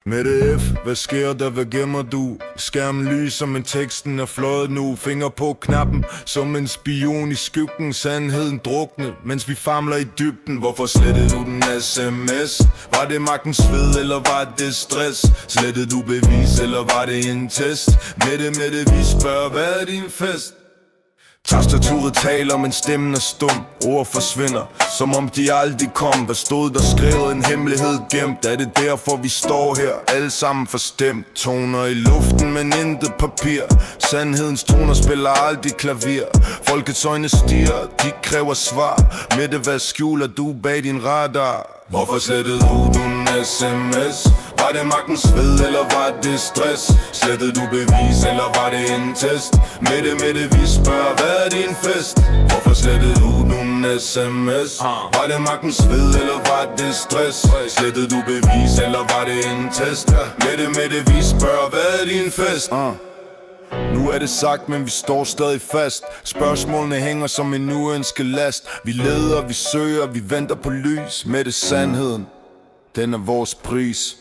Mette F, hvad sker der, hvad gemmer du? Skærmen lyser, men teksten er fløjet nu. Finger på knappen, som en spion i skyggen. Sandheden drukne, mens vi famler i dybden. Hvorfor slettede du den sms? Var det magtens sved, eller var det stress? Slettede du bevis, eller var det en test? Mette, vi spørger, hvad er din fest? Tastaturet taler, men stemmen er stum. Ord forsvinder, som om de aldrig kom. Hvad stod der skrevet, en hemmelighed gemt? Er det derfor vi står her, alle sammen forstemt? Toner i luften, men intet papir. Sandhedens toner spiller aldrig klaver. Folkets øjne stiger, de kræver svar. Mette, hvad skjuler du bag din radar? Hvorfor slettede du en sms? Var det magtens sved, eller var det stress? Slettede du bevis, eller var det en test? Mette, vi spørger, hvad er din fest? Hvorfor slettede du en sms? Var det magtens sved, eller var det stress? Slettede du bevis, eller var det en test? Mette, vi spørger, hvad er din fest? Nu er det sagt, men vi står stadig fast. Spørgsmålene hænger som en uønsket last. Vi leder, vi søger, vi venter på lys. Med det sandheden, den er vores pris.